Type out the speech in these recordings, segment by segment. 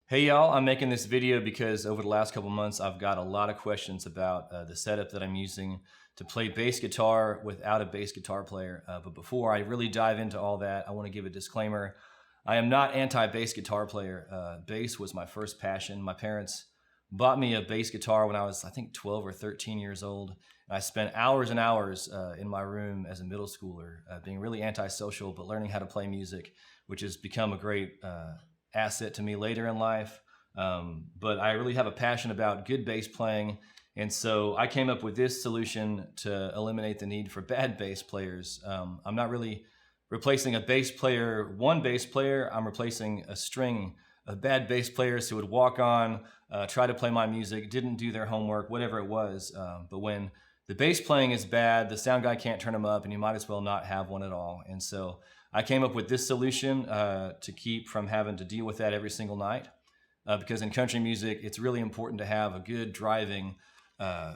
Hey y'all, I'm making this video because over the last couple months I've got a lot of questions about the setup that I'm using to play bass guitar without a bass guitar player. But before I really dive into all that, I want to give a disclaimer. I am not anti-bass guitar player. Bass was my first passion. My parents bought me a bass guitar when I was, I think, 12 or 13 years old. And I spent hours and hours in my room as a middle schooler, being really antisocial, but learning how to play music, which has become a great asset to me later in life. But I really have a passion about good bass playing. And so I came up with this solution to eliminate the need for bad bass players. I'm not really replacing a bass player, one bass player. I'm replacing a string of bad bass players who would walk on, try to play my music, didn't do their homework, whatever it was. But when the bass playing is bad, the sound guy can't turn them up, and you might as well not have one at all. And so I came up with this solution to keep from having to deal with that every single night. Because in country music, it's really important to have a good driving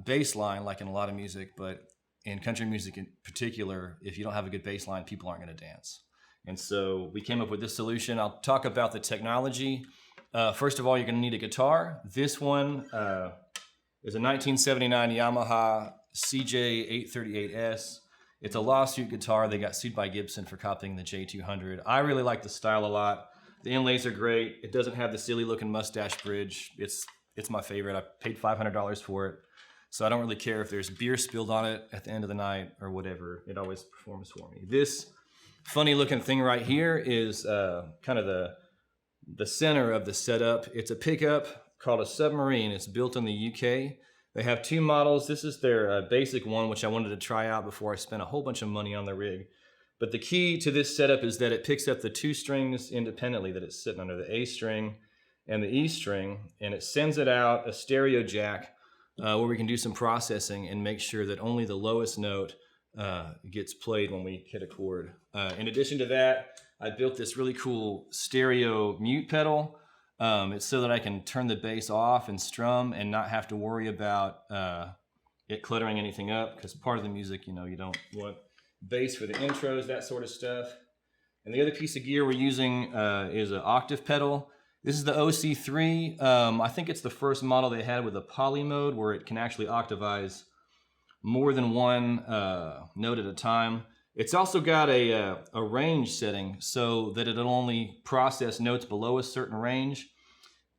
bass line, like in a lot of music. But in country music in particular, if you don't have a good bass line, people aren't going to dance. And so we came up with this solution. I'll talk about the technology. First of all, you're going to need a guitar. This one is a 1979 Yamaha CJ838S. It's a lawsuit guitar. They got sued by Gibson for copying the J200. I really like the style a lot. The inlays are great. It doesn't have the silly looking mustache bridge. It's my favorite. I paid $500 for it. So I don't really care if there's beer spilled on it at the end of the night or whatever. It always performs for me. This funny looking thing right here is kind of the center of the setup. It's a pickup called a Submarine. It's built in the UK. They have two models. This is their basic one, which I wanted to try out before I spent a whole bunch of money on the rig. But the key to this setup is that it picks up the two strings independently, that it's sitting under, the A string and the E string, and it sends it out a stereo jack where we can do some processing and make sure that only the lowest note gets played when we hit a chord. In addition to that, I built this really cool stereo mute pedal. It's so that I can turn the bass off and strum and not have to worry about it cluttering anything up, because part of the music, you don't want bass for the intros, that sort of stuff. And the other piece of gear we're using is an octave pedal. This is the OC3. I think it's the first model they had with a poly mode where it can actually octavize more than one note at a time. It's also got a range setting so that it'll only process notes below a certain range.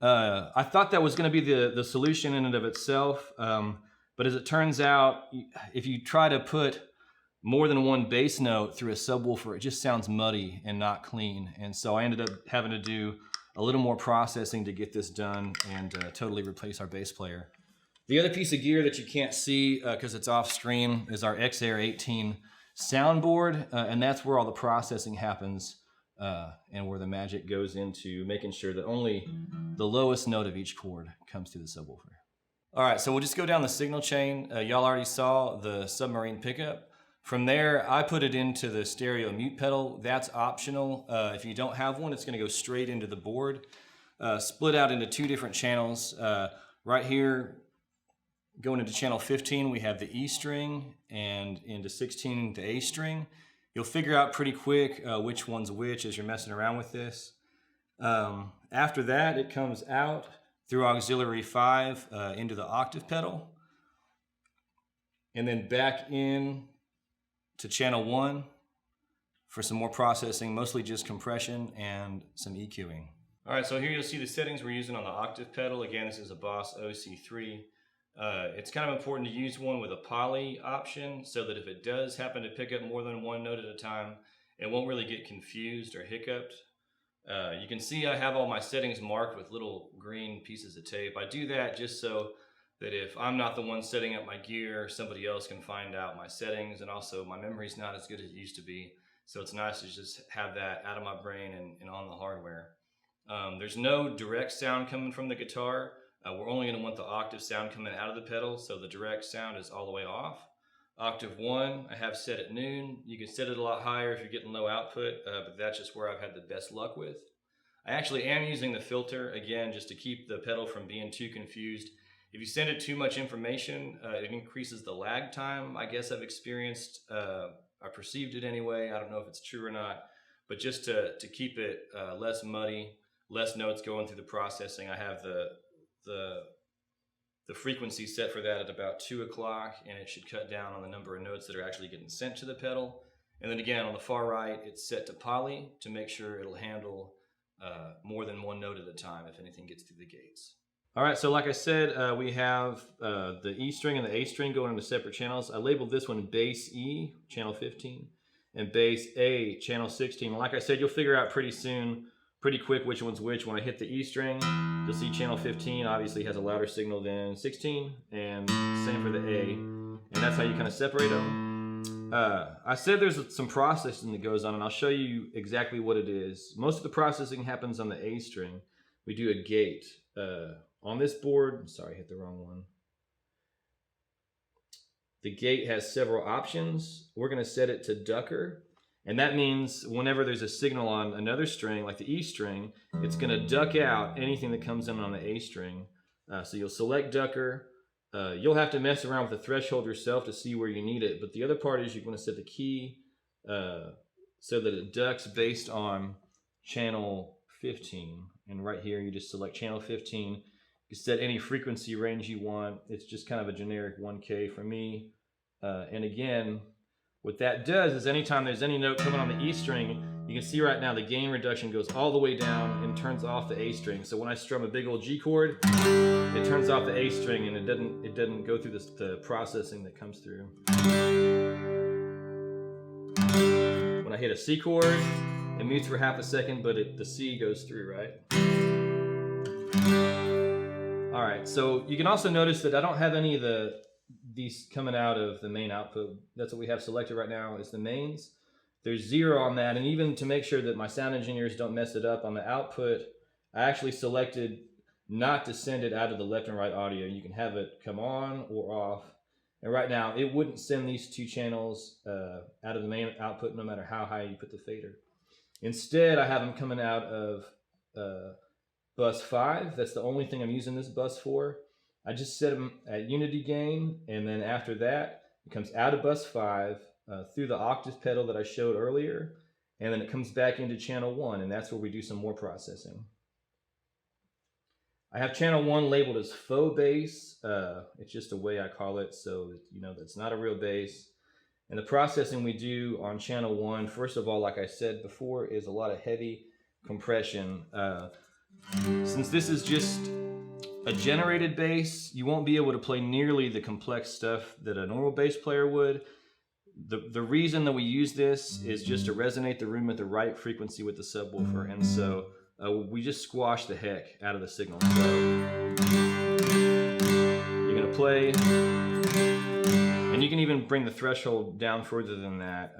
I thought that was going to be the solution in and of itself, but as it turns out, if you try to put more than one bass note through a subwoofer, it just sounds muddy and not clean. And so I ended up having to do a little more processing to get this done and totally replace our bass player. The other piece of gear that you can't see because it's off screen is our X-Air 18 soundboard, and that's where all the processing happens and where the magic goes into making sure that only the lowest note of each chord comes through the subwoofer. All right, so we'll just go down the signal chain. Y'all already saw the Submarine pickup. From there, I put it into the stereo mute pedal. That's optional. If you don't have one, it's going to go straight into the board. Split out into two different channels. Right here, going into channel 15, we have the E string, and into 16, the A string. You'll figure out pretty quick which one's which as you're messing around with this. After that, it comes out through auxiliary 5 into the octave pedal, and then back in to channel 1 for some more processing, mostly just compression and some EQing. All right, so here you'll see the settings we're using on the octave pedal. Again, this is a Boss OC3. It's kind of important to use one with a poly option so that if it does happen to pick up more than one note at a time, it won't really get confused or hiccuped. You can see I have all my settings marked with little green pieces of tape. I do that just so that if I'm not the one setting up my gear, somebody else can find out my settings, and also my memory's not as good as it used to be. So it's nice to just have that out of my brain and on the hardware. There's no direct sound coming from the guitar. We're only going to want the octave sound coming out of the pedal, so the direct sound is all the way off. Octave 1, I have set at noon. You can set it a lot higher if you're getting low output, but that's just where I've had the best luck with. I actually am using the filter, again, just to keep the pedal from being too confused. If you send it too much information, it increases the lag time. I guess I've experienced, I perceived it anyway. I don't know if it's true or not, but just to keep it less muddy, less notes going through the processing. I have the frequency set for that at about 2 o'clock, and it should cut down on the number of notes that are actually getting sent to the pedal. And then again, on the far right, it's set to poly to make sure it'll handle more than one note at a time if anything gets through the gates. All right, so like I said, we have the E string and the A string going into separate channels. I labeled this one bass E, channel 15, and bass A, channel 16. And like I said, you'll figure out pretty soon, pretty quick, which one's which. When I hit the E string, you'll see channel 15 obviously has a louder signal than 16, and same for the A. And that's how you kind of separate them. I said there's some processing that goes on, and I'll show you exactly what it is. Most of the processing happens on the A string. We do a gate. On this board, sorry, I hit the wrong one. The gate has several options. We're going to set it to ducker, and that means whenever there's a signal on another string, like the E string, it's going to duck out anything that comes in on the A string. So you'll select ducker. You'll have to mess around with the threshold yourself to see where you need it, but the other part is you're going to set the key so that it ducks based on channel 15. And right here, you just select channel 15. You set any frequency range you want. It's just kind of a generic 1K for me. And again, what that does is anytime there's any note coming on the E string, you can see right now the gain reduction goes all the way down and turns off the A string. So when I strum a big old G chord, it turns off the A string, and it doesn't go through the processing that comes through. When I hit a C chord, it mutes for half a second, but the C goes through, right? All right, so you can also notice that I don't have any of these coming out of the main output. That's what we have selected right now is the mains. There's 0 on that, and even to make sure that my sound engineers don't mess it up on the output, I actually selected not to send it out of the left and right audio. You can have it come on or off. And right now, it wouldn't send these two channels out of the main output no matter how high you put the fader. Instead, I have them coming out of bus 5. That's the only thing I'm using this bus for. I just set them at unity gain, and then after that, it comes out of bus 5 through the octave pedal that I showed earlier, and then it comes back into channel 1, and that's where we do some more processing. I have channel 1 labeled as faux bass. It's just a way I call it, so you know that's not a real bass. And the processing we do on channel 1, first of all, like I said before, is a lot of heavy compression. Since this is just a generated bass, you won't be able to play nearly the complex stuff that a normal bass player would. The reason that we use this is just to resonate the room at the right frequency with the subwoofer, and so we just squash the heck out of the signal. So you're gonna play, and you can even bring the threshold down further than that,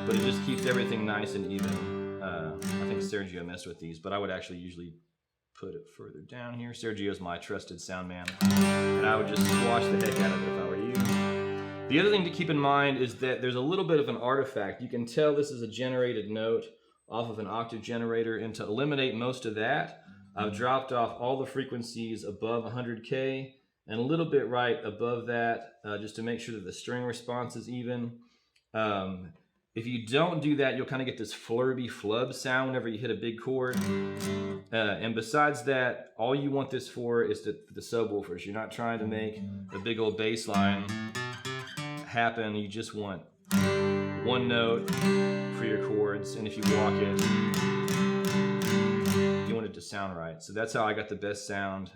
but it just keeps everything nice and even. I think Sergio messed with these, but I would actually usually put it further down here. Sergio's my trusted sound man, and I would just squash the heck out of it if I were you. The other thing to keep in mind is that there's a little bit of an artifact. You can tell this is a generated note off of an octave generator, and to eliminate most of that, I've dropped off all the frequencies above 100K and a little bit right above that, just to make sure that the string response is even. If you don't do that, you'll kind of get this flurby flub sound whenever you hit a big chord. And besides that, all you want this for is the subwoofers. You're not trying to make a big old bass line happen. You just want one note for your chords, and if you walk it, you want it to sound right. So that's how I got the best sound.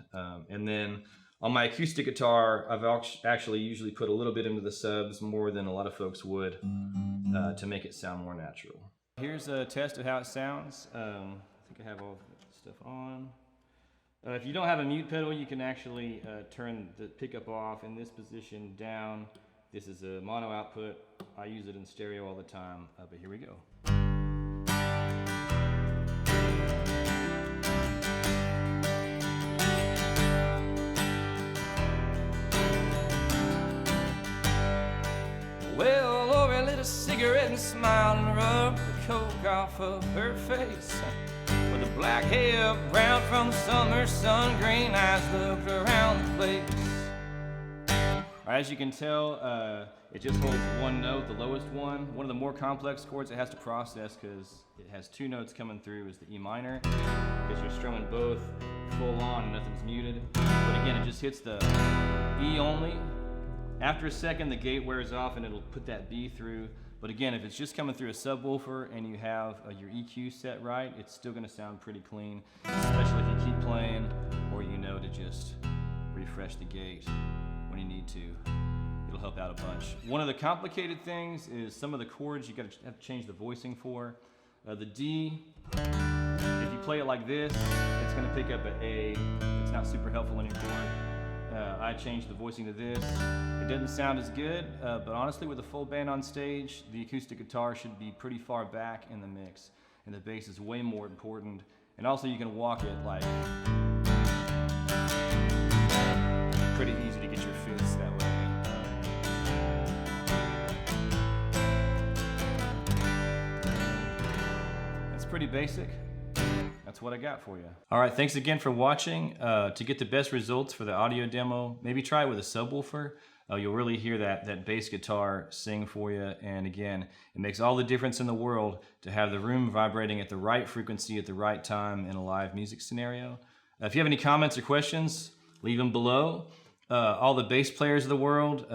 And then on my acoustic guitar, I've actually usually put a little bit into the subs, more than a lot of folks would, to make it sound more natural. Here's a test of how it sounds. I think I have all the stuff on. If you don't have a mute pedal, you can actually turn the pickup off in this position down. This is a mono output. I use it in stereo all the time, but here we go. Well, Lori lit a cigarette and smiled and rubbed the coke off of her face. With the black hair brown from the summer sun, green eyes looked around the place. As you can tell, It just holds one note, the lowest one. One of the more complex chords it has to process because it has two notes coming through is the E minor, because you're strumming both full on and nothing's muted. But again, it just hits the E only. After a second, the gate wears off and it'll put that B through. But again, if it's just coming through a subwoofer and you have your EQ set right, it's still gonna sound pretty clean, especially if you keep playing or you know to just refresh the gate when you need to. It'll help out a bunch. One of the complicated things is some of the chords you have to change the voicing for. The D, if you play it like this, it's gonna pick up an A. It's not super helpful anymore. I changed the voicing to this. It doesn't sound as good, but honestly with a full band on stage, the acoustic guitar should be pretty far back in the mix, and the bass is way more important. And also you can walk it like pretty easy to get your fifths that way. That's pretty basic. That's what I got for you. All right, thanks again for watching. To get the best results for the audio demo, maybe try it with a subwoofer. You'll really hear that bass guitar sing for you. And again, it makes all the difference in the world to have the room vibrating at the right frequency at the right time in a live music scenario. If you have any comments or questions, leave them below. All the bass players of the world,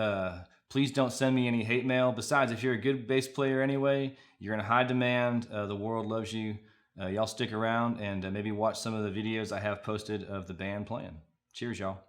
please don't send me any hate mail. Besides, if you're a good bass player anyway, you're in high demand, the world loves you. Y'all stick around and maybe watch some of the videos I have posted of the band playing. Cheers, y'all.